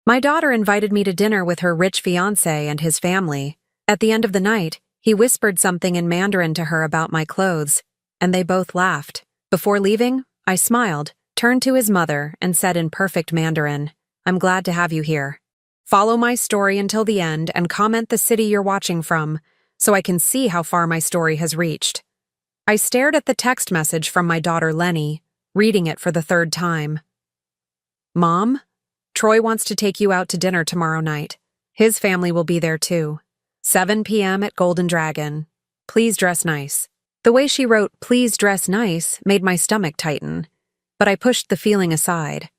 My daughter invited me to dinner with her rich fiancé and his family. At the end of the night, he whispered something in Mandarin to her about my clothes, and they both laughed. Before leaving, I smiled, turned to his mother, and said in perfect Mandarin, "I'm glad to have you here. Follow my story until the end and comment the city you're watching from, so I can see how far my story has reached." I stared at the text message from my daughter Lenny, reading it for the third time. "Mom, Troy wants to take you out to dinner tomorrow night. His family will be there too. 7 p.m. at Golden Dragon. Please dress nice." The way she wrote "please dress nice" made my stomach tighten, but I pushed the feeling aside.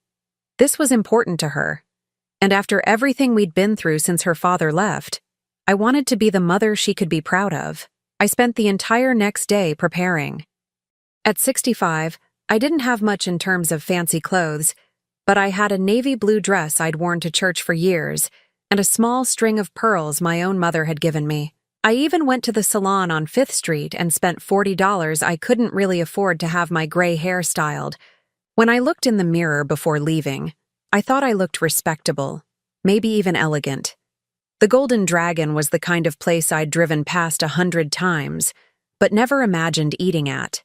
This was important to her, and after everything we'd been through since her father left, I wanted to be the mother she could be proud of. I spent the entire next day preparing. At 65, I didn't have much in terms of fancy clothes, but I had a navy blue dress I'd worn to church for years and a small string of pearls my own mother had given me. I even went to the salon on 5th Street and spent $40 I couldn't really afford to have my gray hair styled. When I looked in the mirror before leaving, I thought I looked respectable, maybe even elegant. The Golden Dragon was the kind of place I'd driven past 100 times, but never imagined eating at.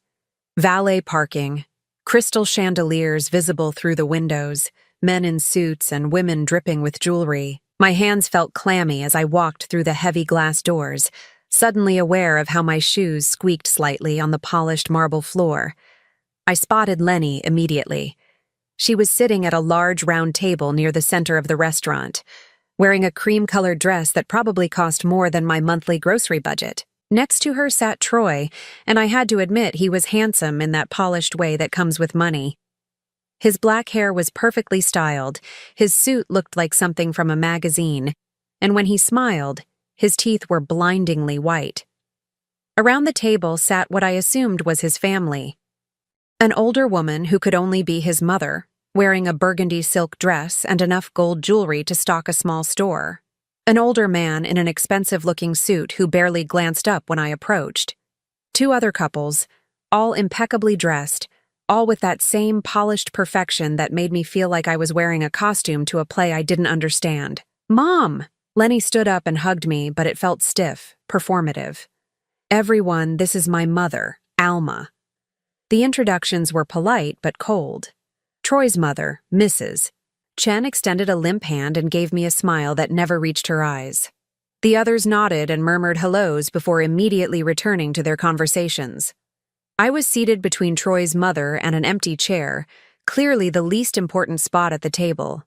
Valet parking, crystal chandeliers visible through the windows, men in suits and women dripping with jewelry. My hands felt clammy as I walked through the heavy glass doors, suddenly aware of how my shoes squeaked slightly on the polished marble floor. I spotted Lenny immediately. She was sitting at a large round table near the center of the restaurant, wearing a cream-colored dress that probably cost more than my monthly grocery budget. Next to her sat Troy, and I had to admit he was handsome in that polished way that comes with money. His black hair was perfectly styled, his suit looked like something from a magazine, and when he smiled, his teeth were blindingly white. Around the table sat what I assumed was his family. An older woman who could only be his mother, wearing a burgundy silk dress and enough gold jewelry to stock a small store. An older man in an expensive-looking suit who barely glanced up when I approached. 2 other couples, all impeccably dressed, all with that same polished perfection that made me feel like I was wearing a costume to a play I didn't understand. "Mom!" Lenny stood up and hugged me, but it felt stiff, performative. "Everyone, this is my mother, Alma." The introductions were polite but cold. Troy's mother, Mrs. Chen, extended a limp hand and gave me a smile that never reached her eyes. The others nodded and murmured hellos before immediately returning to their conversations. I was seated between Troy's mother and an empty chair, clearly the least important spot at the table.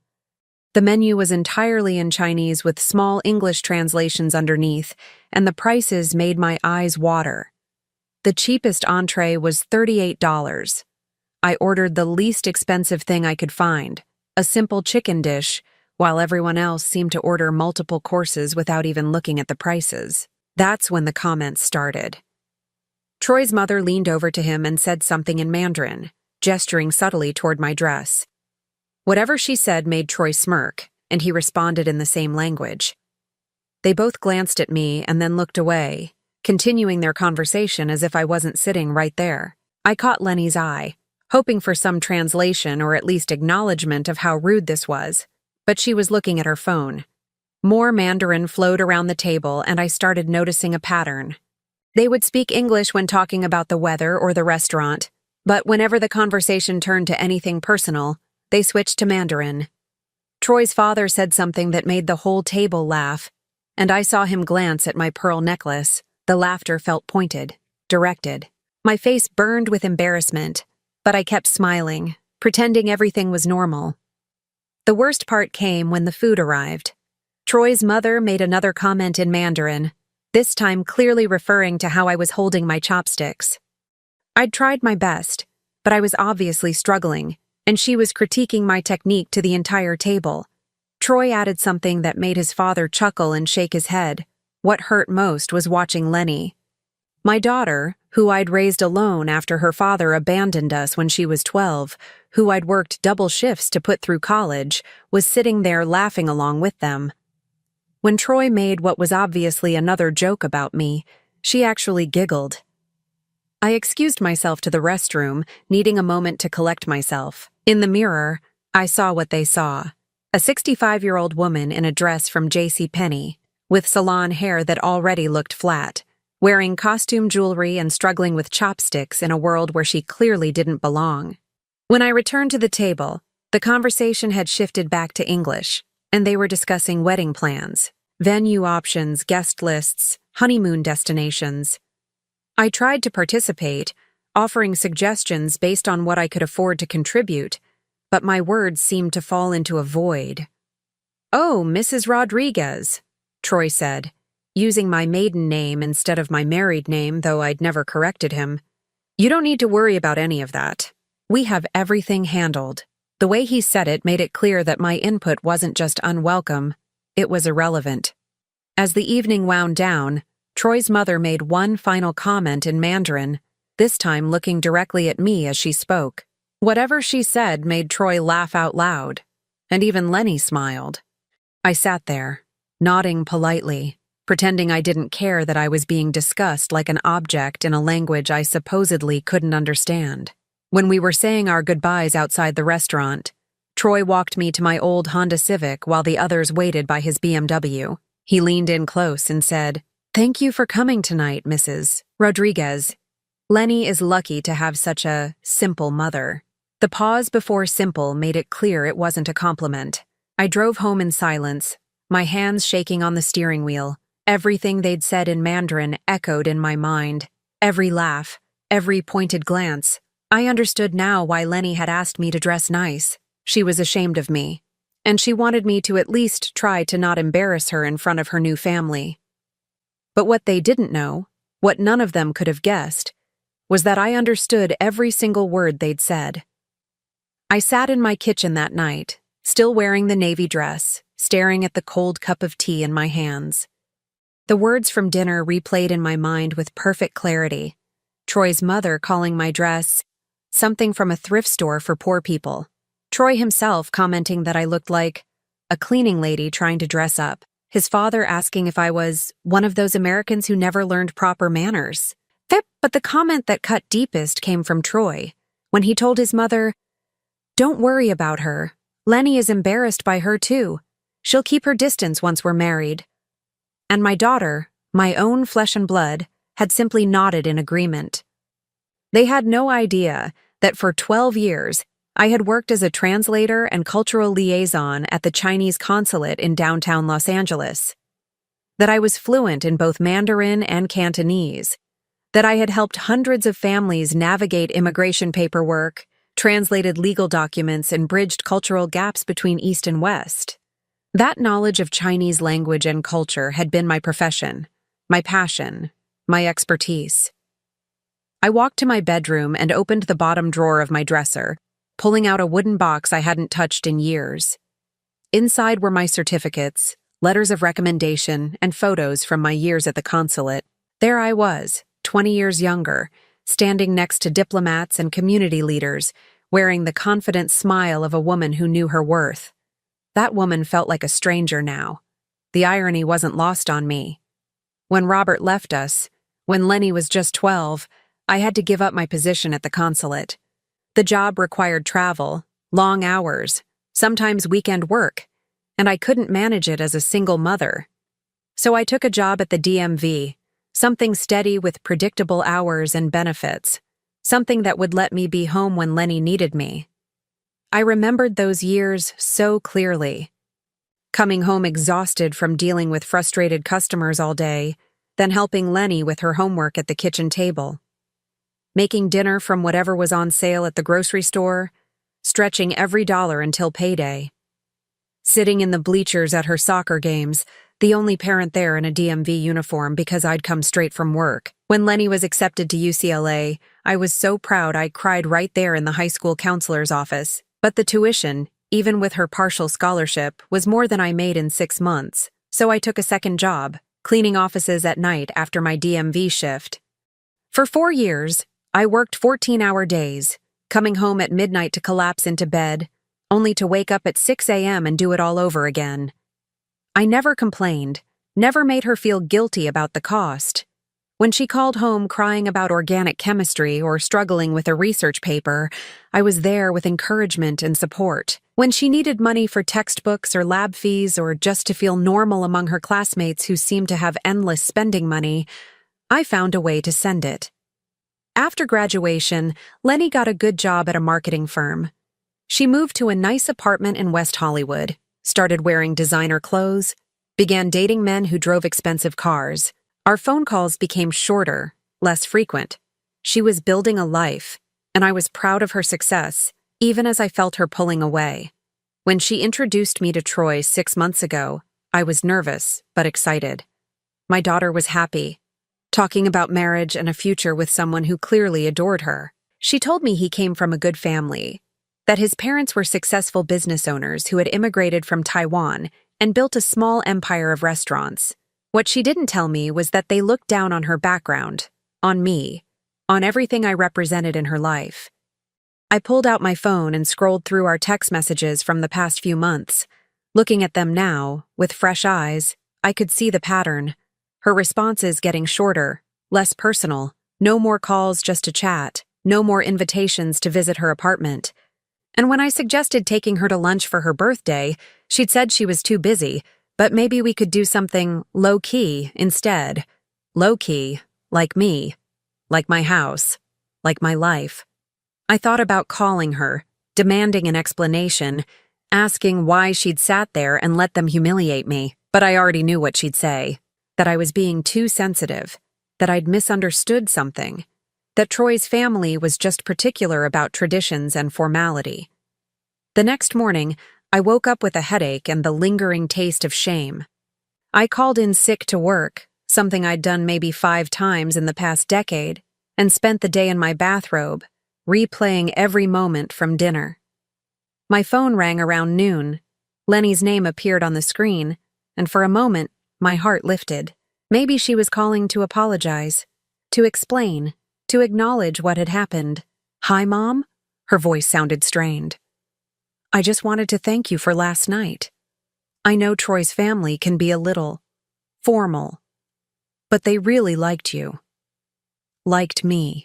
The menu was entirely in Chinese with small English translations underneath, and the prices made my eyes water. The cheapest entree was $38. I ordered the least expensive thing I could find, a simple chicken dish, while everyone else seemed to order multiple courses without even looking at the prices. That's when the comments started. Troy's mother leaned over to him and said something in Mandarin, gesturing subtly toward my dress. Whatever she said made Troy smirk, and he responded in the same language. They both glanced at me and then looked away, continuing their conversation as if I wasn't sitting right there. I caught Lenny's eye, hoping for some translation or at least acknowledgement of how rude this was, but she was looking at her phone. More Mandarin flowed around the table, and I started noticing a pattern. They would speak English when talking about the weather or the restaurant, but whenever the conversation turned to anything personal, they switched to Mandarin. Troy's father said something that made the whole table laugh, and I saw him glance at my pearl necklace. The laughter felt pointed, directed. My face burned with embarrassment, but I kept smiling, pretending everything was normal. The worst part came when the food arrived. Troy's mother made another comment in Mandarin, this time clearly referring to how I was holding my chopsticks. I'd tried my best, but I was obviously struggling, and she was critiquing my technique to the entire table. Troy added something that made his father chuckle and shake his head. What hurt most was watching Lenny. My daughter, who I'd raised alone after her father abandoned us when she was 12, who I'd worked double shifts to put through college, was sitting there laughing along with them. When Troy made what was obviously another joke about me, she actually giggled. I excused myself to the restroom, needing a moment to collect myself. In the mirror, I saw what they saw. A 65-year-old woman in a dress from JCPenney, with salon hair that already looked flat, wearing costume jewelry and struggling with chopsticks in a world where she clearly didn't belong. When I returned to the table, the conversation had shifted back to English, and they were discussing wedding plans, venue options, guest lists, honeymoon destinations. I tried to participate, offering suggestions based on what I could afford to contribute, but my words seemed to fall into a void. "Oh, Mrs. Rodriguez," Troy said, using my maiden name instead of my married name, though I'd never corrected him. "You don't need to worry about any of that. We have everything handled." The way he said it made it clear that my input wasn't just unwelcome, it was irrelevant. As the evening wound down, Troy's mother made one final comment in Mandarin, this time looking directly at me as she spoke. Whatever she said made Troy laugh out loud, and even Lenny smiled. I sat there, nodding politely, pretending I didn't care that I was being discussed like an object in a language I supposedly couldn't understand. When we were saying our goodbyes outside the restaurant, Troy walked me to my old Honda Civic while the others waited by his BMW. He leaned in close and said, "Thank you for coming tonight, Mrs. Rodriguez. Lenny is lucky to have such a simple mother." The pause before simple made it clear it wasn't a compliment. I drove home in silence, my hands shaking on the steering wheel. Everything they'd said in Mandarin echoed in my mind. Every laugh, every pointed glance. I understood now why Lenny had asked me to dress nice. She was ashamed of me, and she wanted me to at least try to not embarrass her in front of her new family. But what they didn't know, what none of them could have guessed, was that I understood every single word they'd said. I sat in my kitchen that night, still wearing the navy dress, staring at the cold cup of tea in my hands. The words from dinner replayed in my mind with perfect clarity. Troy's mother calling my dress something from a thrift store for poor people. Troy himself commenting that I looked like a cleaning lady trying to dress up. His father asking if I was one of those Americans who never learned proper manners. But the comment that cut deepest came from Troy, when he told his mother, "Don't worry about her. Lenny is embarrassed by her too. She'll keep her distance once we're married." And my daughter, my own flesh and blood, had simply nodded in agreement. They had no idea that for 12 years, I had worked as a translator and cultural liaison at the Chinese consulate in downtown Los Angeles. That I was fluent in both Mandarin and Cantonese. That I had helped hundreds of families navigate immigration paperwork, translated legal documents, and bridged cultural gaps between East and West. That knowledge of Chinese language and culture had been my profession, my passion, my expertise. I walked to my bedroom and opened the bottom drawer of my dresser, pulling out a wooden box I hadn't touched in years. Inside were my certificates, letters of recommendation, and photos from my years at the consulate. There I was, 20 years younger, standing next to diplomats and community leaders, wearing the confident smile of a woman who knew her worth. That woman felt like a stranger now. The irony wasn't lost on me. When Robert left us, when Lenny was just 12, I had to give up my position at the consulate. The job required travel, long hours, sometimes weekend work, and I couldn't manage it as a single mother. So I took a job at the DMV, something steady with predictable hours and benefits, something that would let me be home when Lenny needed me. I remembered those years so clearly. Coming home exhausted from dealing with frustrated customers all day, then helping Lenny with her homework at the kitchen table. Making dinner from whatever was on sale at the grocery store, stretching every dollar until payday. Sitting in the bleachers at her soccer games, the only parent there in a DMV uniform because I'd come straight from work. When Lenny was accepted to UCLA, I was so proud I cried right there in the high school counselor's office. But the tuition, even with her partial scholarship, was more than I made in 6 months, so I took a second job, cleaning offices at night after my DMV shift. For 4 years, I worked 14-hour days, coming home at midnight to collapse into bed, only to wake up at 6 a.m. and do it all over again. I never complained, never made her feel guilty about the cost. When she called home crying about organic chemistry or struggling with a research paper, I was there with encouragement and support. When she needed money for textbooks or lab fees or just to feel normal among her classmates who seemed to have endless spending money, I found a way to send it. After graduation, Lenny got a good job at a marketing firm. She moved to a nice apartment in West Hollywood, started wearing designer clothes, began dating men who drove expensive cars. Our phone calls became shorter, less frequent. She was building a life, and I was proud of her success, even as I felt her pulling away. When she introduced me to Troy 6 months ago, I was nervous, but excited. My daughter was happy, talking about marriage and a future with someone who clearly adored her. She told me he came from a good family, that his parents were successful business owners who had immigrated from Taiwan and built a small empire of restaurants. What she didn't tell me was that they looked down on her background, on me, on everything I represented in her life. I pulled out my phone and scrolled through our text messages from the past few months. Looking at them now, with fresh eyes, I could see the pattern. Her responses getting shorter, less personal, no more calls just to chat, no more invitations to visit her apartment. And when I suggested taking her to lunch for her birthday, she'd said she was too busy, but maybe we could do something low-key instead. Low-key, like me, like my house, like my life. I thought about calling her, demanding an explanation, asking why she'd sat there and let them humiliate me, but I already knew what she'd say, that I was being too sensitive, that I'd misunderstood something, that Troy's family was just particular about traditions and formality. The next morning, I woke up with a headache and the lingering taste of shame. I called in sick to work, something I'd done maybe 5 times in the past decade, and spent the day in my bathrobe, replaying every moment from dinner. My phone rang around noon. Lenny's name appeared on the screen, and for a moment, my heart lifted. Maybe she was calling to apologize, to explain, to acknowledge what had happened. "Hi, Mom?" Her voice sounded strained. "I just wanted to thank you for last night. I know Troy's family can be a little formal, but they really liked you. Liked me.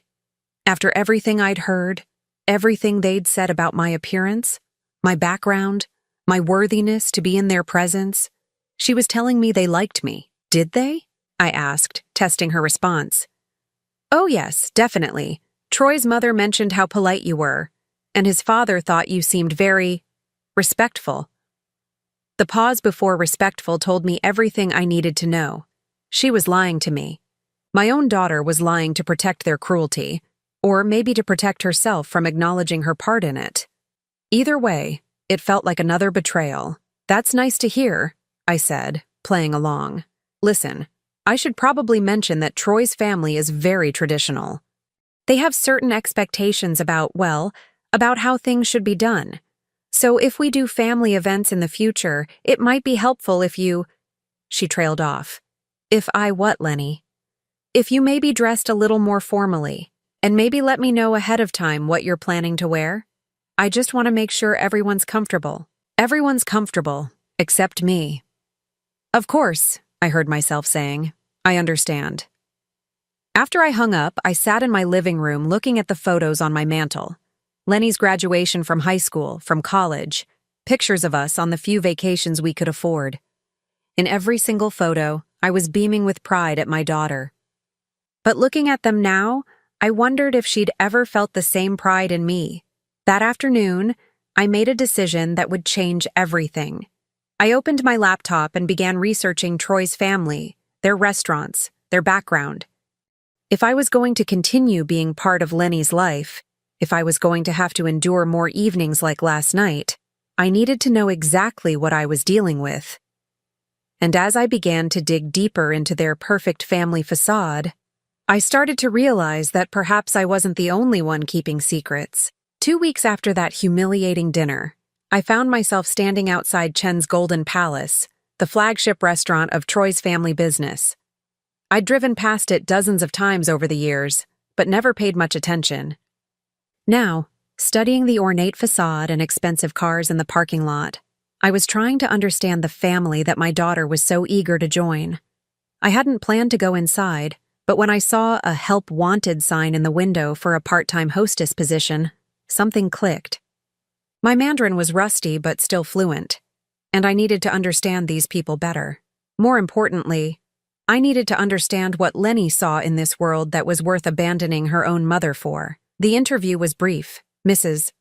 After everything I'd heard, everything they'd said about my appearance, my background, my worthiness to be in their presence, she was telling me they liked me. Did they?" I asked, testing her response. "Oh yes, definitely. Troy's mother mentioned how polite you were, and his father thought you seemed very respectful." The pause before respectful told me everything I needed to know. She was lying to me. My own daughter was lying to protect their cruelty, or maybe to protect herself from acknowledging her part in it. Either way, it felt like another betrayal. "That's nice to hear," I said, playing along. "Listen, I should probably mention that Troy's family is very traditional. They have certain expectations about how things should be done. So if we do family events in the future, it might be helpful if you—" She trailed off. "If I what, Lenny?" "If you maybe dressed a little more formally, and maybe let me know ahead of time what you're planning to wear. I just want to make sure everyone's comfortable. Everyone's comfortable, except me." "Of course," I heard myself saying. "I understand." After I hung up, I sat in my living room looking at the photos on my mantle. Lenny's graduation from high school, from college, pictures of us on the few vacations we could afford. In every single photo, I was beaming with pride at my daughter. But looking at them now, I wondered if she'd ever felt the same pride in me. That afternoon, I made a decision that would change everything. I opened my laptop and began researching Troy's family, their restaurants, their background. If I was going to continue being part of Lenny's life, if I was going to have to endure more evenings like last night, I needed to know exactly what I was dealing with. And as I began to dig deeper into their perfect family facade, I started to realize that perhaps I wasn't the only one keeping secrets. 2 weeks after that humiliating dinner, I found myself standing outside Chen's Golden Palace, the flagship restaurant of Troy's family business. I'd driven past it dozens of times over the years, but never paid much attention. Now, studying the ornate facade and expensive cars in the parking lot, I was trying to understand the family that my daughter was so eager to join. I hadn't planned to go inside, but when I saw a help wanted sign in the window for a part-time hostess position, something clicked. My Mandarin was rusty but still fluent, and I needed to understand these people better. More importantly, I needed to understand what Lenny saw in this world that was worth abandoning her own mother for. The interview was brief. Mrs.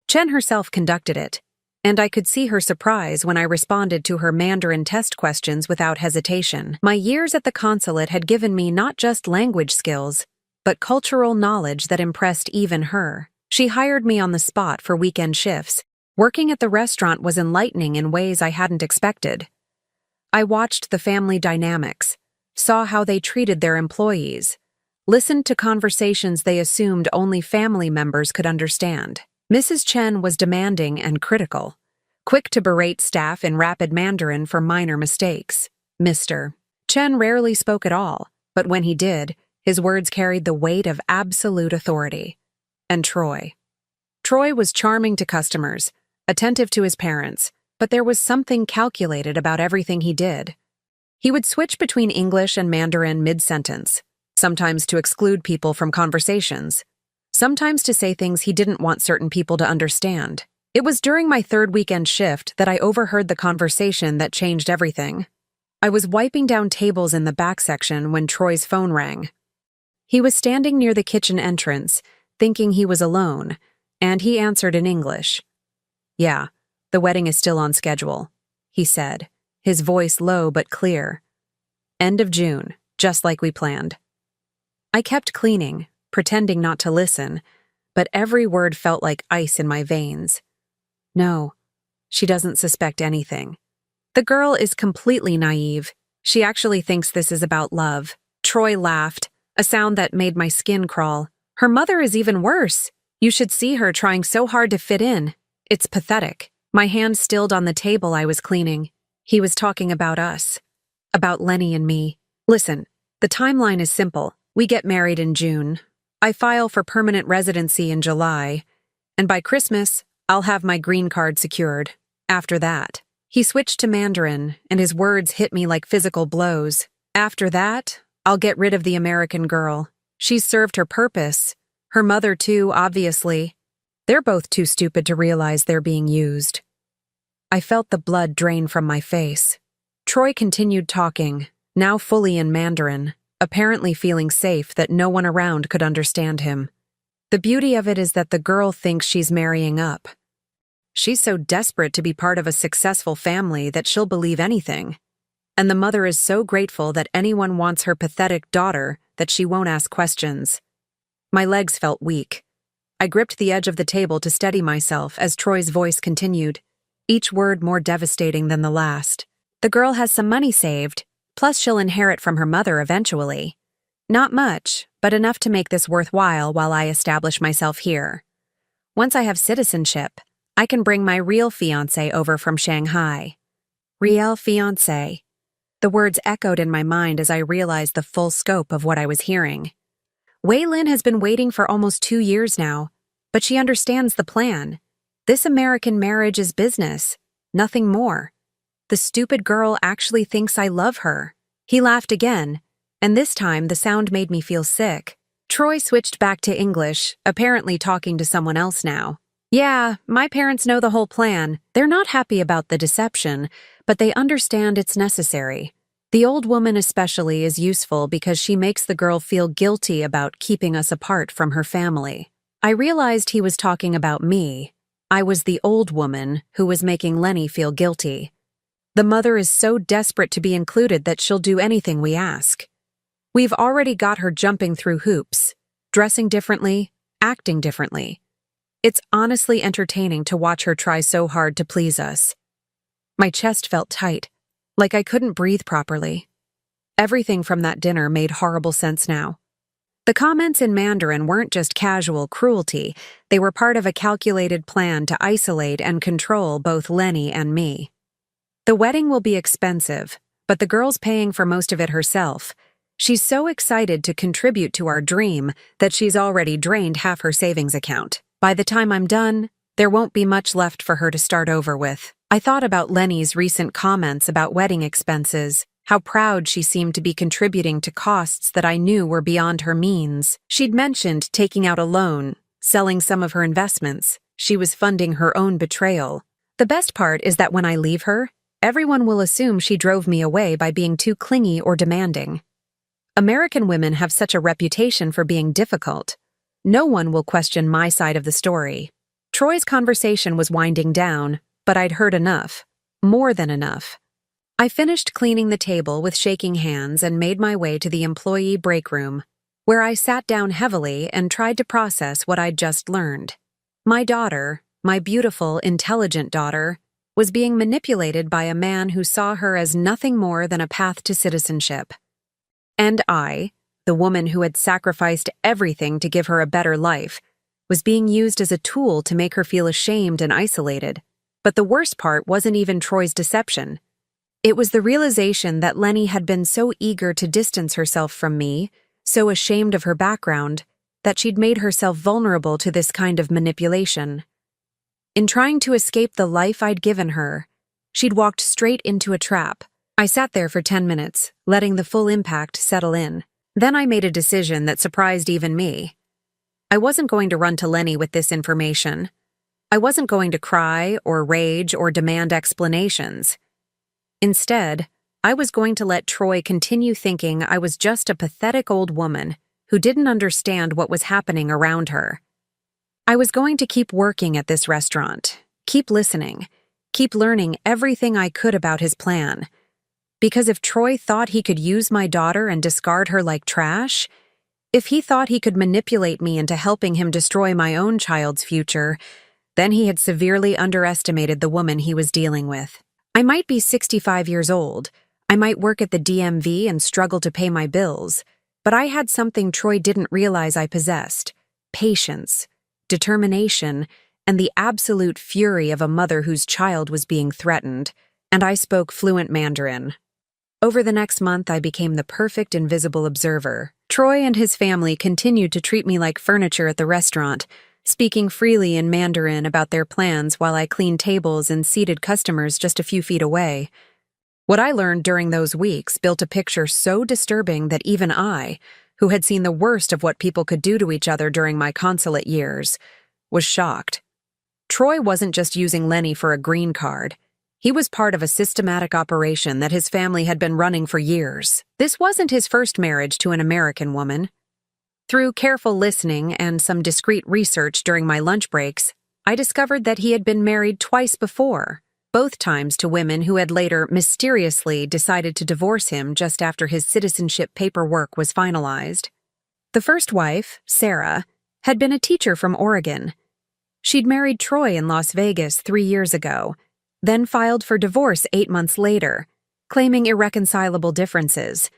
Chen herself conducted it, and I could see her surprise when I responded to her Mandarin test questions without hesitation. My years at the consulate had given me not just language skills, but cultural knowledge that impressed even her. She hired me on the spot for weekend shifts. Working at the restaurant was enlightening in ways I hadn't expected. I watched the family dynamics, saw how they treated their employees, listened to conversations they assumed only family members could understand. Mrs. Chen was demanding and critical, quick to berate staff in rapid Mandarin for minor mistakes. Mr. Chen rarely spoke at all, but when he did, his words carried the weight of absolute authority. And Troy. Troy was charming to customers, attentive to his parents, but there was something calculated about everything he did. He would switch between English and Mandarin mid-sentence, sometimes to exclude people from conversations, sometimes to say things he didn't want certain people to understand. It was during my third weekend shift that I overheard the conversation that changed everything. I was wiping down tables in the back section when Troy's phone rang. He was standing near the kitchen entrance, thinking he was alone, and he answered in English. "Yeah, the wedding is still on schedule," he said, his voice low but clear. "End of June, just like we planned." I kept cleaning, pretending not to listen, but every word felt like ice in my veins. No, she doesn't suspect anything. The girl is completely naive. She actually thinks this is about love. Troy laughed, a sound that made my skin crawl. Her mother is even worse. You should see her trying so hard to fit in. It's pathetic. My hand stilled on the table I was cleaning. He was talking about us. About Lenny and me. Listen, the timeline is simple. We get married in June. I file for permanent residency in July. And by Christmas, I'll have my green card secured. After that. He switched to Mandarin, and his words hit me like physical blows. After that, I'll get rid of the American girl. She's served her purpose. Her mother too, obviously. They're both too stupid to realize they're being used. I felt the blood drain from my face. Troy continued talking, now fully in Mandarin, apparently feeling safe that no one around could understand him. The beauty of it is that the girl thinks she's marrying up. She's so desperate to be part of a successful family that she'll believe anything. And the mother is so grateful that anyone wants her pathetic daughter that she won't ask questions. My legs felt weak. I gripped the edge of the table to steady myself as Troy's voice continued, each word more devastating than the last. The girl has some money saved, plus she'll inherit from her mother eventually. Not much, but enough to make this worthwhile while I establish myself here. Once I have citizenship, I can bring my real fiancé over from Shanghai. Real fiancé. The words echoed in my mind as I realized the full scope of what I was hearing. Wei Lin has been waiting for almost 2 years now, but she understands the plan. This American marriage is business, nothing more. The stupid girl actually thinks I love her. He laughed again, and this time the sound made me feel sick. Troy switched back to English, apparently talking to someone else now. Yeah, my parents know the whole plan. They're not happy about the deception, but they understand it's necessary. The old woman especially is useful because she makes the girl feel guilty about keeping us apart from her family. I realized he was talking about me. I was the old woman who was making Lenny feel guilty. The mother is so desperate to be included that she'll do anything we ask. We've already got her jumping through hoops, dressing differently, acting differently. It's honestly entertaining to watch her try so hard to please us. My chest felt tight, like I couldn't breathe properly. Everything from that dinner made horrible sense now. The comments in Mandarin weren't just casual cruelty, they were part of a calculated plan to isolate and control both Lenny and me. The wedding will be expensive, but the girl's paying for most of it herself. She's so excited to contribute to our dream that she's already drained half her savings account. By the time I'm done, there won't be much left for her to start over with. I thought about Lenny's recent comments about wedding expenses, how proud she seemed to be contributing to costs that I knew were beyond her means. She'd mentioned taking out a loan, selling some of her investments, She was funding her own betrayal. The best part is that when I leave her, everyone will assume she drove me away by being too clingy or demanding. American women have such a reputation for being difficult. No one will question my side of the story. Troy's conversation was winding down, but I'd heard enough. More than enough. I finished cleaning the table with shaking hands and made my way to the employee break room, where I sat down heavily and tried to process what I'd just learned. My daughter, my beautiful, intelligent daughter, was being manipulated by a man who saw her as nothing more than a path to citizenship. And I, the woman who had sacrificed everything to give her a better life, was being used as a tool to make her feel ashamed and isolated. But the worst part wasn't even Troy's deception. It was the realization that Lenny had been so eager to distance herself from me, so ashamed of her background, that she'd made herself vulnerable to this kind of manipulation. In trying to escape the life I'd given her, she'd walked straight into a trap. I sat there for 10 minutes, letting the full impact settle in. Then I made a decision that surprised even me. I wasn't going to run to Lenny with this information. I wasn't going to cry or rage or demand explanations. Instead, I was going to let Troy continue thinking I was just a pathetic old woman who didn't understand what was happening around her. I was going to keep working at this restaurant, keep listening, keep learning everything I could about his plan. Because if Troy thought he could use my daughter and discard her like trash, if he thought he could manipulate me into helping him destroy my own child's future, then he had severely underestimated the woman he was dealing with. I might be 65 years old, I might work at the DMV and struggle to pay my bills, but I had something Troy didn't realize I possessed: patience, determination, and the absolute fury of a mother whose child was being threatened, and I spoke fluent Mandarin. Over the next month, I became the perfect invisible observer. Troy and his family continued to treat me like furniture at the restaurant, speaking freely in Mandarin about their plans while I cleaned tables and seated customers just a few feet away. What I learned during those weeks built a picture so disturbing that even I, who had seen the worst of what people could do to each other during my consulate years, was shocked. Troy wasn't just using Lenny for a green card. He was part of a systematic operation that his family had been running for years. This wasn't his first marriage to an American woman. Through careful listening and some discreet research during my lunch breaks, I discovered that he had been married twice before, both times to women who had later mysteriously decided to divorce him just after his citizenship paperwork was finalized. The first wife, Sarah, had been a teacher from Oregon. She'd married Troy in Las Vegas 3 years ago, then filed for divorce 8 months later, claiming irreconcilable differences.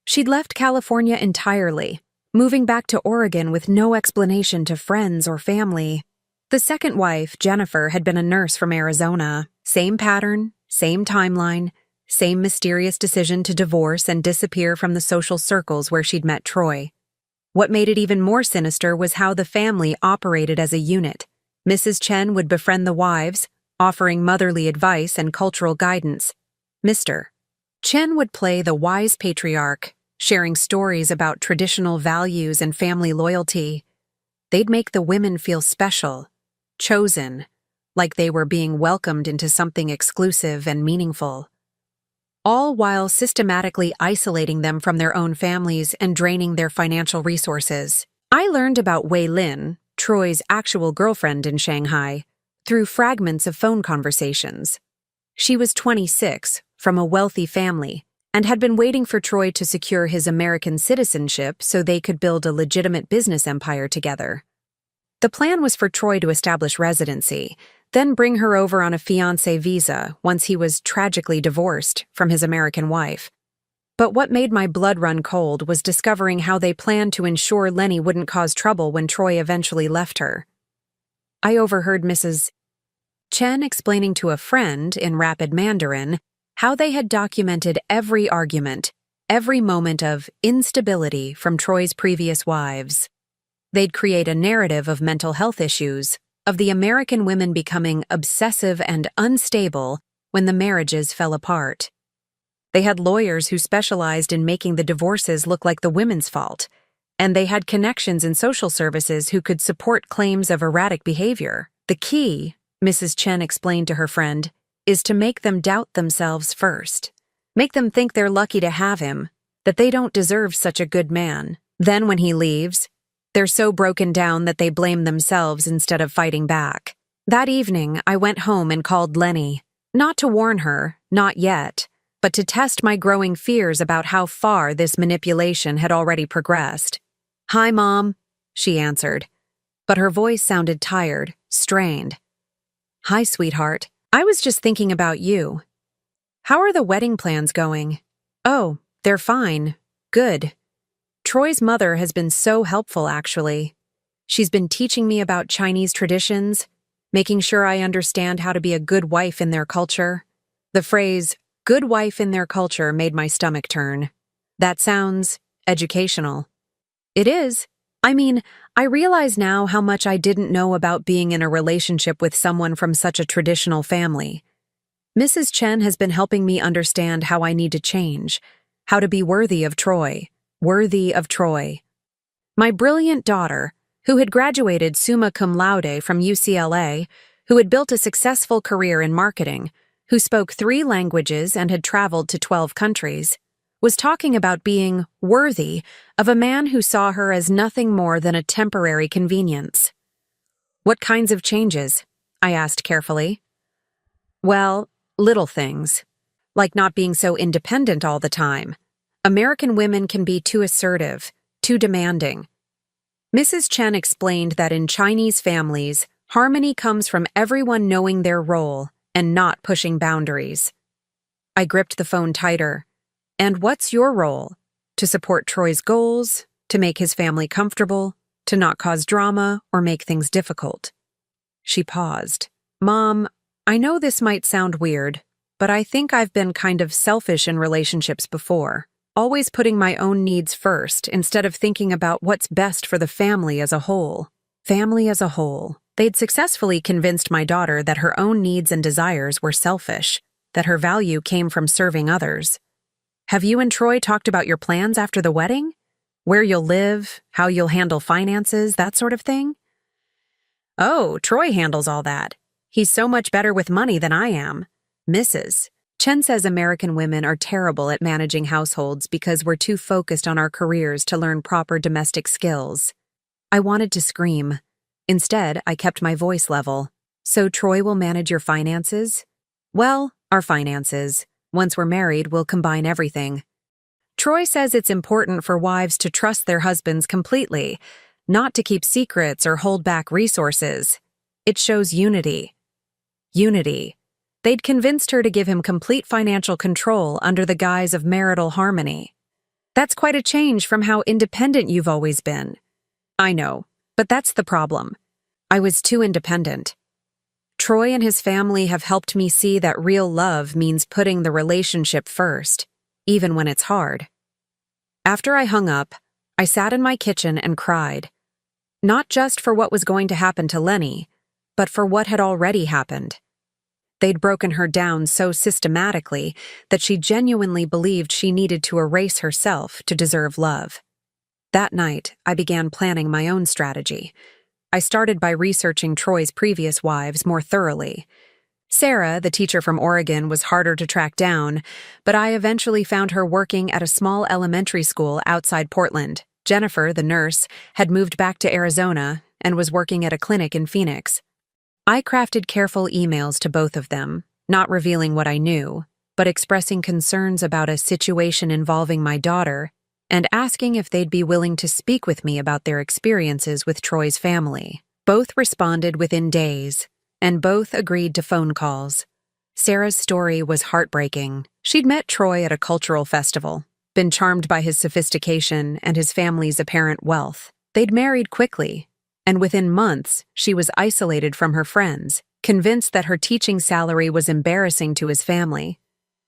She'd left California entirely, moving back to Oregon with no explanation to friends or family. The second wife, Jennifer, had been a nurse from Arizona. Same pattern, same timeline, same mysterious decision to divorce and disappear from the social circles where she'd met Troy. What made it even more sinister was how the family operated as a unit. Mrs. Chen would befriend the wives, offering motherly advice and cultural guidance. Mr. Chen would play the wise patriarch, sharing stories about traditional values and family loyalty. They'd make the women feel special, chosen, like they were being welcomed into something exclusive and meaningful, all while systematically isolating them from their own families and draining their financial resources. I learned about Wei Lin, Troy's actual girlfriend in Shanghai, through fragments of phone conversations. She was 26, from a wealthy family, and had been waiting for Troy to secure his American citizenship so they could build a legitimate business empire together. The plan was for Troy to establish residency, then bring her over on a fiancé visa once he was tragically divorced from his American wife. But what made my blood run cold was discovering how they planned to ensure Lenny wouldn't cause trouble when Troy eventually left her. I overheard Mrs. Chen explaining to a friend in rapid Mandarin how they had documented every argument, every moment of instability from Troy's previous wives. They'd create a narrative of mental health issues, of the American women becoming obsessive and unstable when the marriages fell apart. They had lawyers who specialized in making the divorces look like the women's fault, and they had connections in social services who could support claims of erratic behavior. The key, Mrs. Chen explained to her friend, is to make them doubt themselves first. Make them think they're lucky to have him, that they don't deserve such a good man. Then when he leaves, they're so broken down that they blame themselves instead of fighting back. That evening, I went home and called Lenny, not to warn her, not yet, but to test my growing fears about how far this manipulation had already progressed. "Hi, Mom," she answered, but her voice sounded tired, strained. "Hi, sweetheart. I was just thinking about you. How are the wedding plans going?" "Oh, they're fine. Good. Troy's mother has been so helpful, actually. She's been teaching me about Chinese traditions, making sure I understand how to be a good wife in their culture." The phrase, "good wife in their culture," made my stomach turn. That sounds educational. It is. I mean, I realize now how much I didn't know about being in a relationship with someone from such a traditional family. Mrs. Chen has been helping me understand how I need to change, how to be worthy of Troy. Worthy of Troy. My brilliant daughter, who had graduated summa cum laude from UCLA, who had built a successful career in marketing, who spoke 3 languages and had traveled to 12 countries, was talking about being worthy of a man who saw her as nothing more than a temporary convenience. "What kinds of changes?" I asked carefully. "Well, little things, like not being so independent all the time. American women can be too assertive, too demanding." Mrs. Chen explained that in Chinese families, harmony comes from everyone knowing their role and not pushing boundaries. I gripped the phone tighter. "And what's your role? To support Troy's goals, to make his family comfortable, to not cause drama or make things difficult?" She paused. "Mom, I know this might sound weird, but I think I've been kind of selfish in relationships before. Always putting my own needs first instead of thinking about what's best for the family as a whole." Family as a whole. They'd successfully convinced my daughter that her own needs and desires were selfish, that her value came from serving others. "Have you and Troy talked about your plans after the wedding? Where you'll live, how you'll handle finances, that sort of thing?" "Oh, Troy handles all that. He's so much better with money than I am." Mrs. Chen says American women are terrible at managing households because we're too focused on our careers to learn proper domestic skills. I wanted to scream. Instead, I kept my voice level. "So Troy will manage your finances?" "Well, our finances. Once we're married, we'll combine everything." Troy says it's important for wives to trust their husbands completely, not to keep secrets or hold back resources. It shows unity. Unity. They'd convinced her to give him complete financial control under the guise of marital harmony. "That's quite a change from how independent you've always been." "I know, but that's the problem. I was too independent. Troy and his family have helped me see that real love means putting the relationship first, even when it's hard." After I hung up, I sat in my kitchen and cried. Not just for what was going to happen to Lenny, but for what had already happened. They'd broken her down so systematically that she genuinely believed she needed to erase herself to deserve love. That night, I began planning my own strategy. I started by researching Troy's previous wives more thoroughly. Sarah, the teacher from Oregon, was harder to track down, but I eventually found her working at a small elementary school outside Portland. Jennifer, the nurse, had moved back to Arizona and was working at a clinic in Phoenix. I crafted careful emails to both of them, not revealing what I knew, but expressing concerns about a situation involving my daughter and asking if they'd be willing to speak with me about their experiences with Troy's family. Both responded within days, and both agreed to phone calls. Sarah's story was heartbreaking. She'd met Troy at a cultural festival, been charmed by his sophistication and his family's apparent wealth. They'd married quickly, and within months, she was isolated from her friends, convinced that her teaching salary was embarrassing to his family,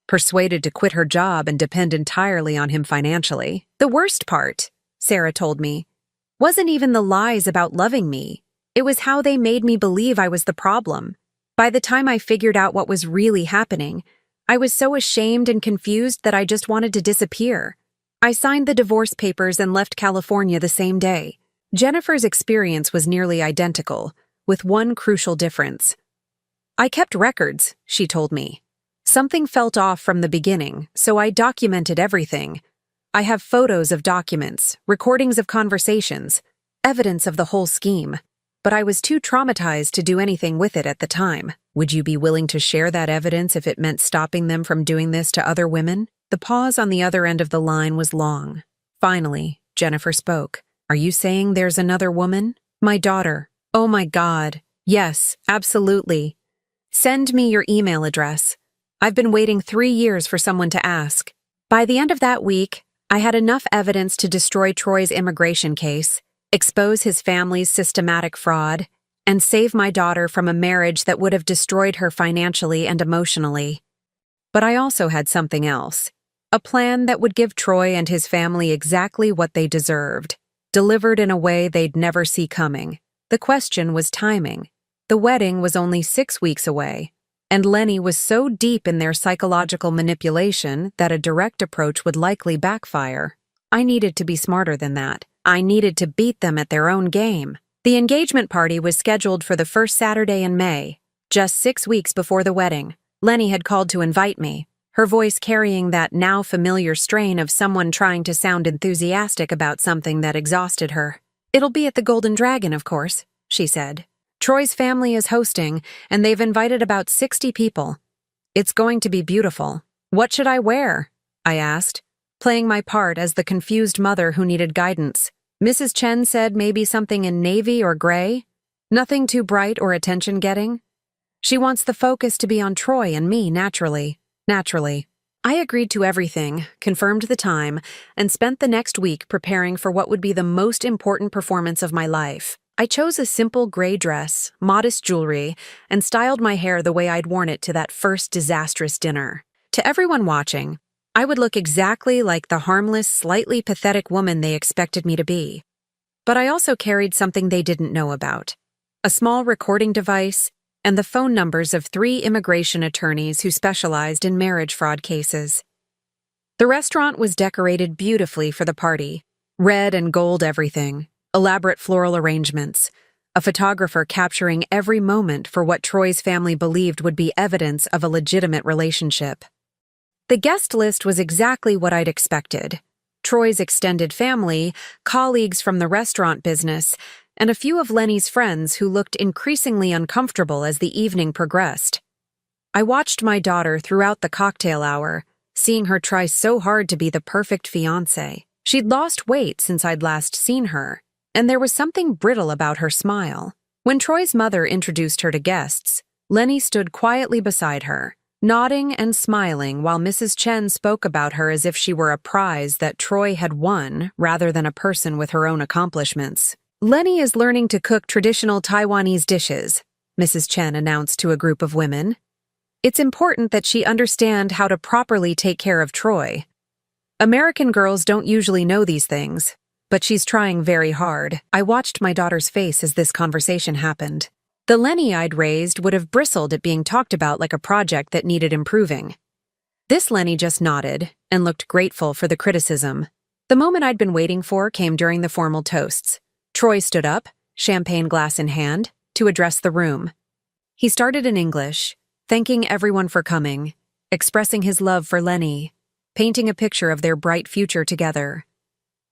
persuaded to quit her job and depend entirely on him financially. "The worst part," Sarah told me, "wasn't even the lies about loving me. It was how they made me believe I was the problem. By the time I figured out what was really happening, I was so ashamed and confused that I just wanted to disappear. I signed the divorce papers and left California the same day." Jennifer's experience was nearly identical, with one crucial difference. I kept records, she told me. Something felt off from the beginning, so I documented everything. I have photos of documents, recordings of conversations, evidence of the whole scheme. But I was too traumatized to do anything with it at the time. Would you be willing to share that evidence if it meant stopping them from doing this to other women? The pause on the other end of the line was long. Finally, Jennifer spoke. Are you saying there's another woman? My daughter. Oh my God. Yes, absolutely. Send me your email address. I've been waiting 3 years for someone to ask. By the end of that week, I had enough evidence to destroy Troy's immigration case, expose his family's systematic fraud, and save my daughter from a marriage that would have destroyed her financially and emotionally. But I also had something else. A plan that would give Troy and his family exactly what they deserved, delivered in a way they'd never see coming. The question was timing. The wedding was only 6 weeks away, and Lenny was so deep in their psychological manipulation that a direct approach would likely backfire. I needed to be smarter than that. I needed to beat them at their own game. The engagement party was scheduled for the first Saturday in May, just 6 weeks before the wedding. Lenny had called to invite me, her voice carrying that now familiar strain of someone trying to sound enthusiastic about something that exhausted her. It'll be at the Golden Dragon, of course, she said. Troy's family is hosting, and they've invited about 60 people. It's going to be beautiful. What should I wear? I asked, playing my part as the confused mother who needed guidance. Mrs. Chen said maybe something in navy or gray. Nothing too bright or attention-getting. She wants the focus to be on Troy and me, naturally. I agreed to everything, confirmed the time, and spent the next week preparing for what would be the most important performance of my life. I chose a simple gray dress, modest jewelry, and styled my hair the way I'd worn it to that first disastrous dinner. To everyone watching, I would look exactly like the harmless, slightly pathetic woman they expected me to be. But I also carried something they didn't know about. A small recording device and the phone numbers of 3 immigration attorneys who specialized in marriage fraud cases. The restaurant was decorated beautifully for the party. Red and gold everything, elaborate floral arrangements, a photographer capturing every moment for what Troy's family believed would be evidence of a legitimate relationship. The guest list was exactly what I'd expected. Troy's extended family, colleagues from the restaurant business, and a few of Lenny's friends who looked increasingly uncomfortable as the evening progressed. I watched my daughter throughout the cocktail hour, seeing her try so hard to be the perfect fiancé. She'd lost weight since I'd last seen her, and there was something brittle about her smile. When Troy's mother introduced her to guests, Lenny stood quietly beside her, nodding and smiling while Mrs. Chen spoke about her as if she were a prize that Troy had won rather than a person with her own accomplishments. Lenny is learning to cook traditional Taiwanese dishes, Mrs. Chen announced to a group of women. It's important that she understand how to properly take care of Troy. American girls don't usually know these things, but she's trying very hard. I watched my daughter's face as this conversation happened. The Lenny I'd raised would have bristled at being talked about like a project that needed improving. This Lenny just nodded and looked grateful for the criticism. The moment I'd been waiting for came during the formal toasts. Troy stood up, champagne glass in hand, to address the room. He started in English, thanking everyone for coming, expressing his love for Lenny, painting a picture of their bright future together.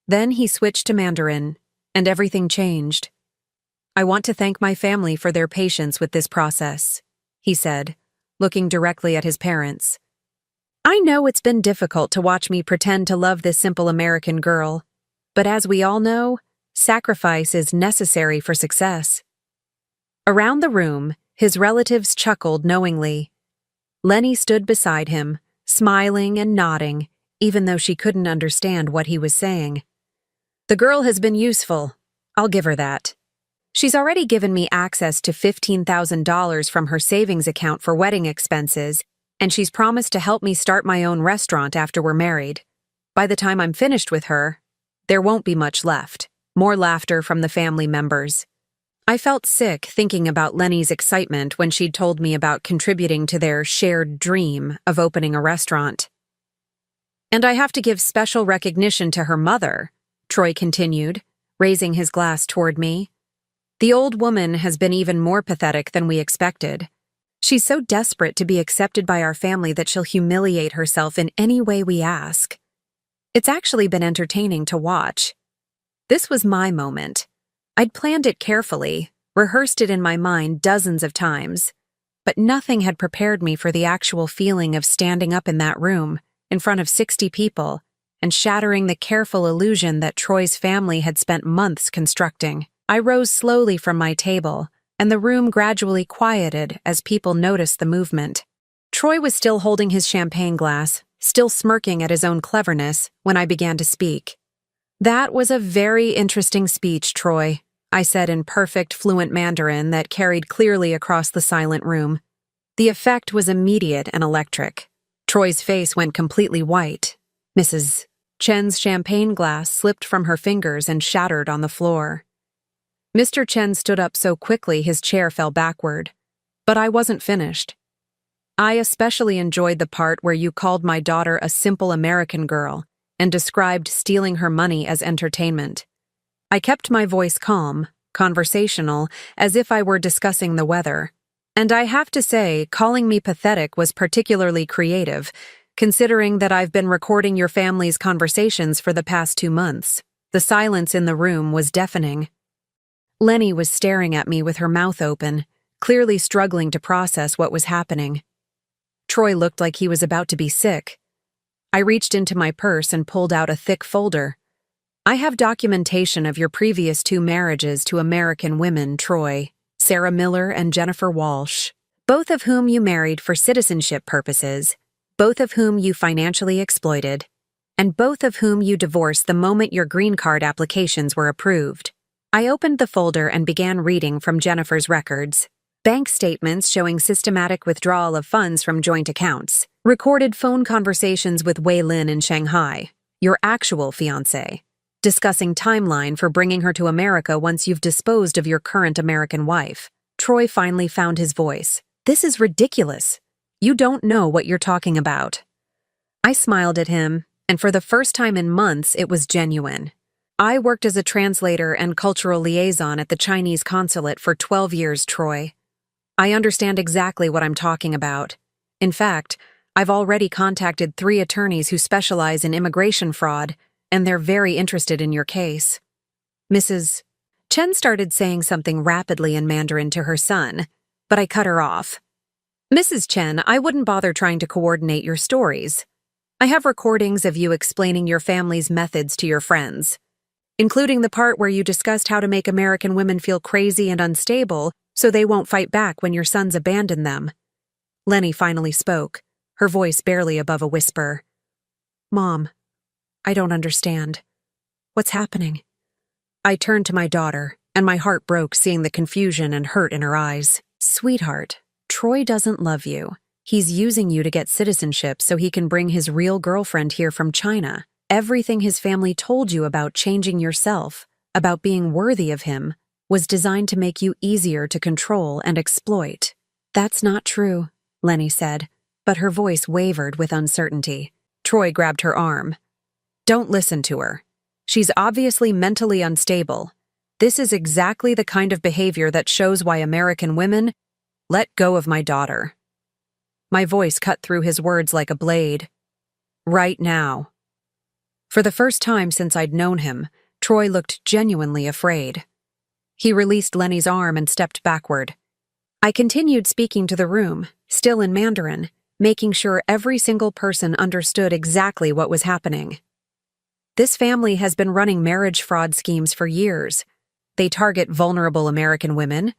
Then he switched to Mandarin, and everything changed. I want to thank my family for their patience with this process, he said, looking directly at his parents. I know it's been difficult to watch me pretend to love this simple American girl, but as we all know, sacrifice is necessary for success. Around the room, his relatives chuckled knowingly. Lenny stood beside him, smiling and nodding, even though she couldn't understand what he was saying. The girl has been useful. I'll give her that. She's already given me access to $15,000 from her savings account for wedding expenses, and she's promised to help me start my own restaurant after we're married. By the time I'm finished with her, there won't be much left. More laughter from the family members. I felt sick thinking about Lenny's excitement when she'd told me about contributing to their shared dream of opening a restaurant. And I have to give special recognition to her mother, Troy continued, raising his glass toward me. The old woman has been even more pathetic than we expected. She's so desperate to be accepted by our family that she'll humiliate herself in any way we ask. It's actually been entertaining to watch. This was my moment. I'd planned it carefully, rehearsed it in my mind dozens of times, but nothing had prepared me for the actual feeling of standing up in that room, in front of 60 people, and shattering the careful illusion that Troy's family had spent months constructing. I rose slowly from my table, and the room gradually quieted as people noticed the movement. Troy was still holding his champagne glass, still smirking at his own cleverness, when I began to speak. "That was a very interesting speech, Troy," I said in perfect, fluent Mandarin that carried clearly across the silent room. The effect was immediate and electric. Troy's face went completely white. Mrs. Chen's champagne glass slipped from her fingers and shattered on the floor. Mr. Chen stood up so quickly his chair fell backward. But I wasn't finished. "I especially enjoyed the part where you called my daughter a simple American girl and described stealing her money as entertainment." I kept my voice calm, conversational, as if I were discussing the weather. And I have to say, calling me pathetic was particularly creative, considering that I've been recording your family's conversations for the past 2 months. The silence in the room was deafening. Lenny was staring at me with her mouth open, clearly struggling to process what was happening. Troy looked like he was about to be sick. I reached into my purse and pulled out a thick folder. "I have documentation of your previous 2 marriages to American women, Troy, Sarah Miller and Jennifer Walsh, both of whom you married for citizenship purposes, both of whom you financially exploited, and both of whom you divorced the moment your green card applications were approved." I opened the folder and began reading from Jennifer's records. Bank statements showing systematic withdrawal of funds from joint accounts, recorded phone conversations with Wei Lin in Shanghai, your actual fiancé, discussing timeline for bringing her to America once you've disposed of your current American wife. Troy finally found his voice. "This is ridiculous. You don't know what you're talking about." I smiled at him, and for the first time in months it was genuine. I worked as a translator and cultural liaison at the Chinese consulate for 12 years, Troy. I understand exactly what I'm talking about. In fact, I've already contacted 3 attorneys who specialize in immigration fraud, and they're very interested in your case. Mrs. Chen started saying something rapidly in Mandarin to her son, but I cut her off. "Mrs. Chen, I wouldn't bother trying to coordinate your stories. I have recordings of you explaining your family's methods to your friends, including the part where you discussed how to make American women feel crazy and unstable so they won't fight back when your sons abandon them." Lenny finally spoke, her voice barely above a whisper. "Mom, I don't understand. What's happening?" I turned to my daughter, and my heart broke seeing the confusion and hurt in her eyes. "Sweetheart, Troy doesn't love you. He's using you to get citizenship so he can bring his real girlfriend here from China. Everything his family told you about changing yourself, about being worthy of him, was designed to make you easier to control and exploit." "That's not true," Lenny said, but her voice wavered with uncertainty. Troy grabbed her arm. "Don't listen to her. She's obviously mentally unstable. This is exactly the kind of behavior that shows why American women let go of my daughter." My voice cut through his words like a blade. "Right now." For the first time since I'd known him, Troy looked genuinely afraid. He released Lenny's arm and stepped backward. I continued speaking to the room, still in Mandarin, making sure every single person understood exactly what was happening. This family has been running marriage fraud schemes for years. They target vulnerable American women,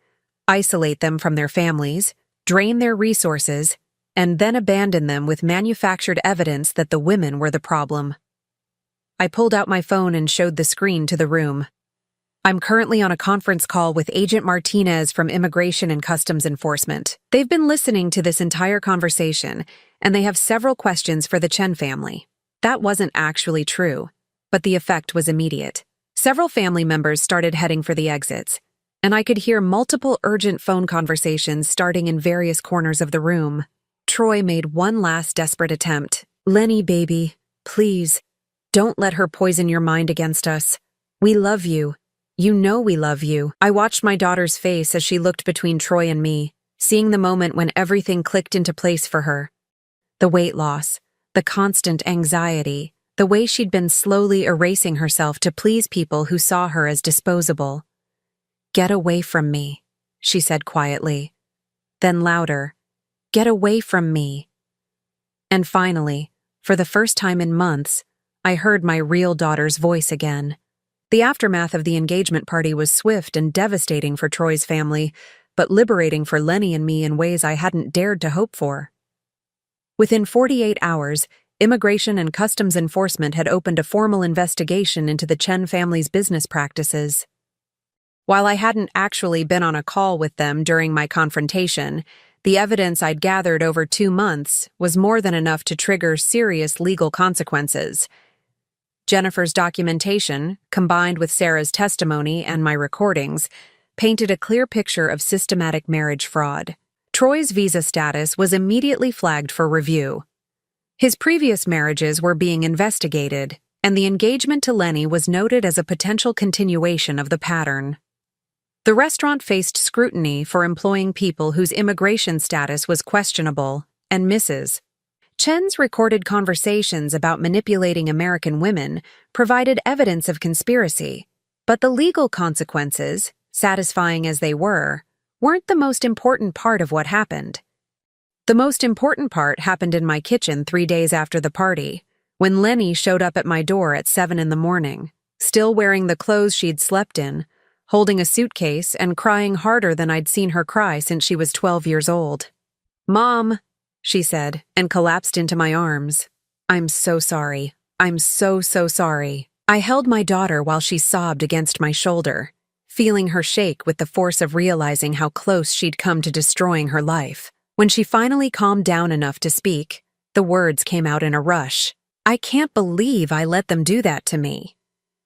isolate them from their families, drain their resources, and then abandon them with manufactured evidence that the women were the problem. I pulled out my phone and showed the screen to the room. "I'm currently on a conference call with Agent Martinez from Immigration and Customs Enforcement. They've been listening to this entire conversation, and they have several questions for the Chen family." That wasn't actually true, but the effect was immediate. Several family members started heading for the exits, and I could hear multiple urgent phone conversations starting in various corners of the room. Troy made one last desperate attempt. "Lenny, baby, please, don't let her poison your mind against us. We love you. You know we love you. I watched my daughter's face as she looked between Troy and me, seeing the moment when everything clicked into place for her. The weight loss, the constant anxiety, the way she'd been slowly erasing herself to please people who saw her as disposable. "Get away from me," she said quietly. Then louder, "Get away from me." And finally, for the first time in months, I heard my real daughter's voice again. The aftermath of the engagement party was swift and devastating for Troy's family, but liberating for Lenny and me in ways I hadn't dared to hope for. Within 48 hours, Immigration and Customs Enforcement had opened a formal investigation into the Chen family's business practices. While I hadn't actually been on a call with them during my confrontation, the evidence I'd gathered over 2 months was more than enough to trigger serious legal consequences. Jennifer's documentation, combined with Sarah's testimony and my recordings, painted a clear picture of systematic marriage fraud. Troy's visa status was immediately flagged for review. His previous marriages were being investigated, and the engagement to Lenny was noted as a potential continuation of the pattern. The restaurant faced scrutiny for employing people whose immigration status was questionable, and Mrs. Chen's recorded conversations about manipulating American women provided evidence of conspiracy, but the legal consequences, satisfying as they were, weren't the most important part of what happened. The most important part happened in my kitchen 3 days after the party, when Lenny showed up at my door at 7 in the morning, still wearing the clothes she'd slept in, holding a suitcase and crying harder than I'd seen her cry since she was 12 years old. "Mom," she said, and collapsed into my arms. "I'm so sorry. I'm so sorry." I held my daughter while she sobbed against my shoulder, feeling her shake with the force of realizing how close she'd come to destroying her life. When she finally calmed down enough to speak, the words came out in a rush. "I can't believe I let them do that to me.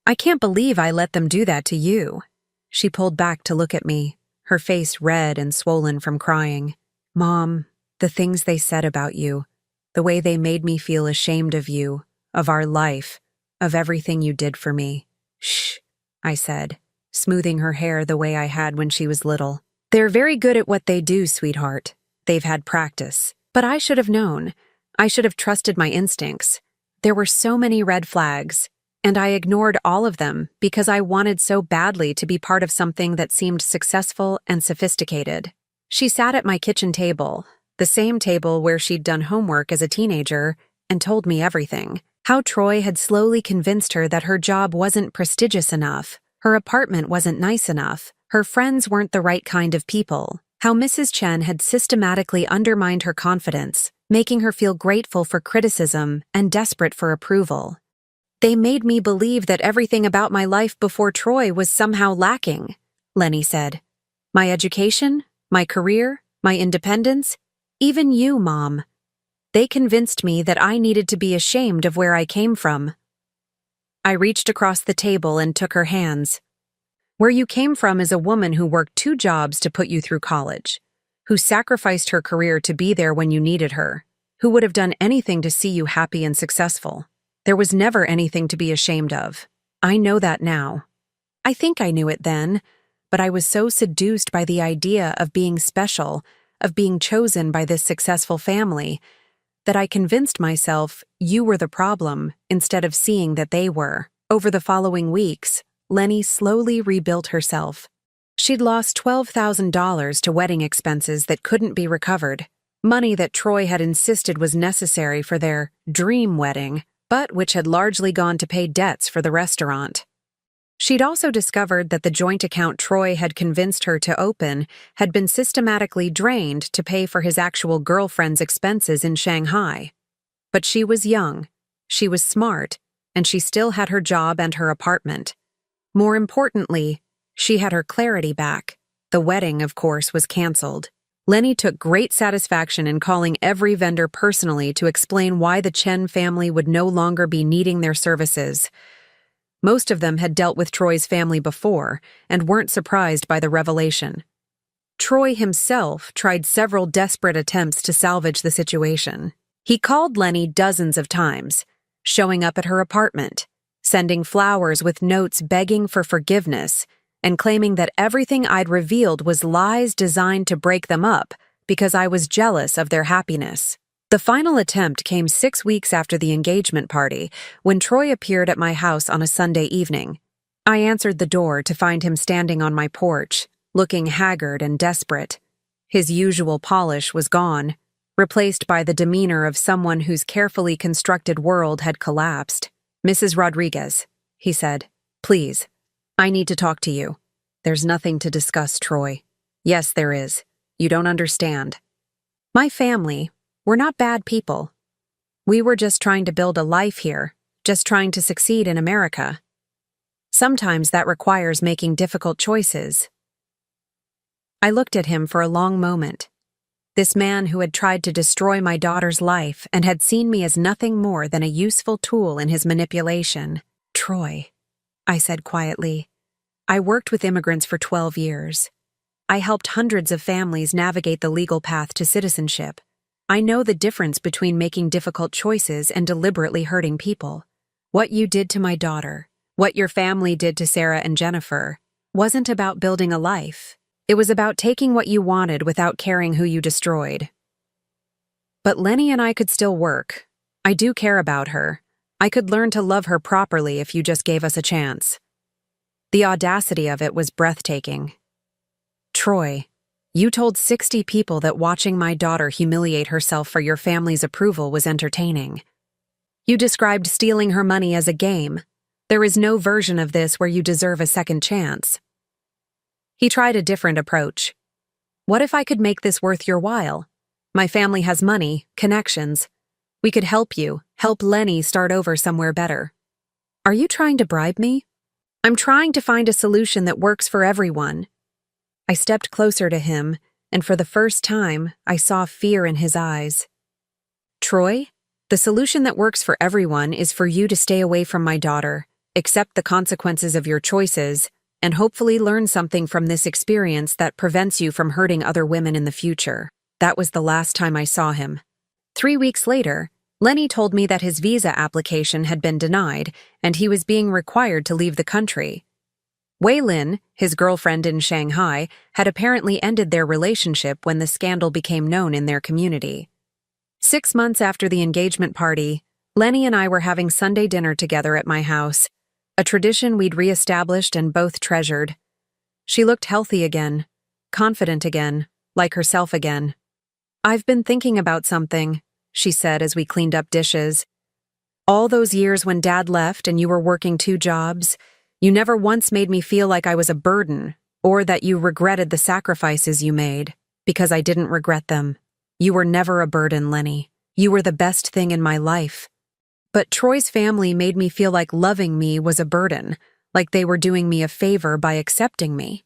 I can't believe I let them do that to you." She pulled back to look at me, her face red and swollen from crying. "Mom, the things they said about you, the way they made me feel ashamed of you, of our life, of everything you did for me." "Shh," I said, smoothing her hair the way I had when she was little. "They're very good at what they do, sweetheart. They've had practice. But I should have known. I should have trusted my instincts. There were so many red flags, and I ignored all of them because I wanted so badly to be part of something that seemed successful and sophisticated." She sat at my kitchen table, the same table where she'd done homework as a teenager, and told me everything. How Troy had slowly convinced her that her job wasn't prestigious enough, her apartment wasn't nice enough, her friends weren't the right kind of people. How Mrs. Chen had systematically undermined her confidence, making her feel grateful for criticism and desperate for approval. "They made me believe that everything about my life before Troy was somehow lacking," Lenny said. "My education, my career, my independence, even you, Mom. They convinced me that I needed to be ashamed of where I came from." I reached across the table and took her hands. "Where you came from is a woman who worked 2 jobs to put you through college, who sacrificed her career to be there when you needed her, who would have done anything to see you happy and successful. There was never anything to be ashamed of. I know that now. I think I knew it then, but I was so seduced by the idea of being special, of being chosen by this successful family, that I convinced myself you were the problem instead of seeing that they were." Over the following weeks, Lenny slowly rebuilt herself. She'd lost $12,000 to wedding expenses that couldn't be recovered, money that Troy had insisted was necessary for their dream wedding, but which had largely gone to pay debts for the restaurant. She'd also discovered that the joint account Troy had convinced her to open had been systematically drained to pay for his actual girlfriend's expenses in Shanghai. But she was young, she was smart, and she still had her job and her apartment. More importantly, she had her clarity back. The wedding, of course, was canceled. Lenny took great satisfaction in calling every vendor personally to explain why the Chen family would no longer be needing their services. Most of them had dealt with Troy's family before and weren't surprised by the revelation. Troy himself tried several desperate attempts to salvage the situation. He called Lenny dozens of times, showing up at her apartment, sending flowers with notes begging for forgiveness, and claiming that everything I'd revealed was lies designed to break them up because I was jealous of their happiness. The final attempt came 6 weeks after the engagement party, when Troy appeared at my house on a Sunday evening. I answered the door to find him standing on my porch, looking haggard and desperate. His usual polish was gone, replaced by the demeanor of someone whose carefully constructed world had collapsed. "Mrs. Rodriguez," he said, "please, I need to talk to you." "There's nothing to discuss, Troy." "Yes, there is. You don't understand. My family, we're not bad people. We were just trying to build a life here, just trying to succeed in America. Sometimes that requires making difficult choices." I looked at him for a long moment. This man who had tried to destroy my daughter's life and had seen me as nothing more than a useful tool in his manipulation. "Troy," I said quietly, "I worked with immigrants for 12 years. I helped hundreds of families navigate the legal path to citizenship. I know the difference between making difficult choices and deliberately hurting people. What you did to my daughter, what your family did to Sarah and Jennifer, wasn't about building a life. It was about taking what you wanted without caring who you destroyed. But Lenny and I could still work. I do care about her. I could learn to love her properly if you just gave us a chance." The audacity of it was breathtaking. "Troy, you told 60 people that watching my daughter humiliate herself for your family's approval was entertaining. You described stealing her money as a game. There is no version of this where you deserve a second chance." He tried a different approach. "What if I could make this worth your while? My family has money, connections. We could help you, help Lenny start over somewhere better." "Are you trying to bribe me?" "I'm trying to find a solution that works for everyone." I stepped closer to him, and for the first time, I saw fear in his eyes. "Troy, the solution that works for everyone is for you to stay away from my daughter, accept the consequences of your choices, and hopefully learn something from this experience that prevents you from hurting other women in the future." That was the last time I saw him. 3 weeks later, Lenny told me that his visa application had been denied and he was being required to leave the country. Wei Lin, his girlfriend in Shanghai, had apparently ended their relationship when the scandal became known in their community. 6 months after the engagement party, Lenny and I were having Sunday dinner together at my house, a tradition we'd reestablished and both treasured. She looked healthy again, confident again, like herself again. "I've been thinking about something," she said as we cleaned up dishes. "All those years when Dad left and you were working 2 jobs, you never once made me feel like I was a burden or that you regretted the sacrifices you made, because I didn't regret them. You were never a burden, Lenny. You were the best thing in my life. But Troy's family made me feel like loving me was a burden, like they were doing me a favor by accepting me.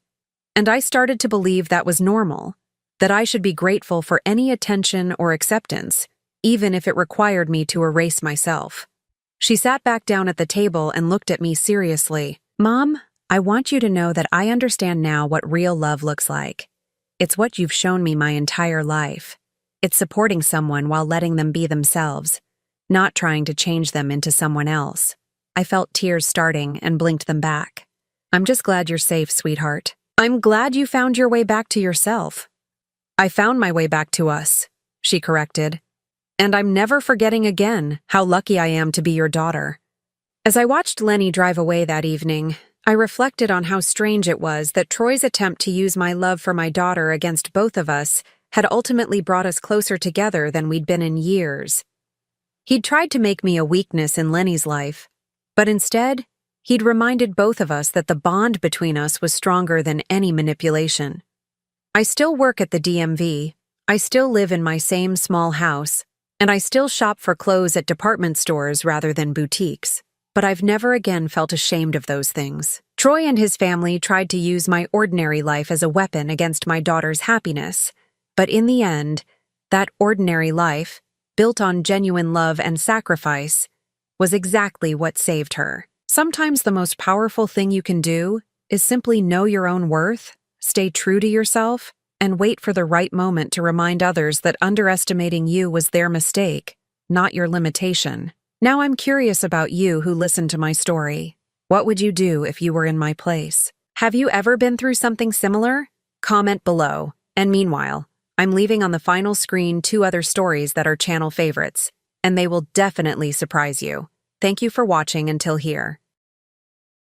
And I started to believe that was normal, that I should be grateful for any attention or acceptance, even if it required me to erase myself." She sat back down at the table and looked at me seriously. "Mom, I want you to know that I understand now what real love looks like. It's what you've shown me my entire life. It's supporting someone while letting them be themselves, not trying to change them into someone else." I felt tears starting and blinked them back. "I'm just glad you're safe, sweetheart. I'm glad you found your way back to yourself." "I found my way back to us," she corrected. "And I'm never forgetting again how lucky I am to be your daughter." As I watched Lenny drive away that evening, I reflected on how strange it was that Troy's attempt to use my love for my daughter against both of us had ultimately brought us closer together than we'd been in years. He'd tried to make me a weakness in Lenny's life, but instead, he'd reminded both of us that the bond between us was stronger than any manipulation. I still work at the DMV, I still live in my same small house, and I still shop for clothes at department stores rather than boutiques. But I've never again felt ashamed of those things. Troy and his family tried to use my ordinary life as a weapon against my daughter's happiness, but in the end, that ordinary life, built on genuine love and sacrifice, was exactly what saved her. Sometimes the most powerful thing you can do is simply know your own worth, stay true to yourself, and wait for the right moment to remind others that underestimating you was their mistake, not your limitation. Now I'm curious about you who listened to my story. What would you do if you were in my place? Have you ever been through something similar? Comment below. And meanwhile, I'm leaving on the final screen 2 other stories that are channel favorites, and they will definitely surprise you. Thank you for watching until here.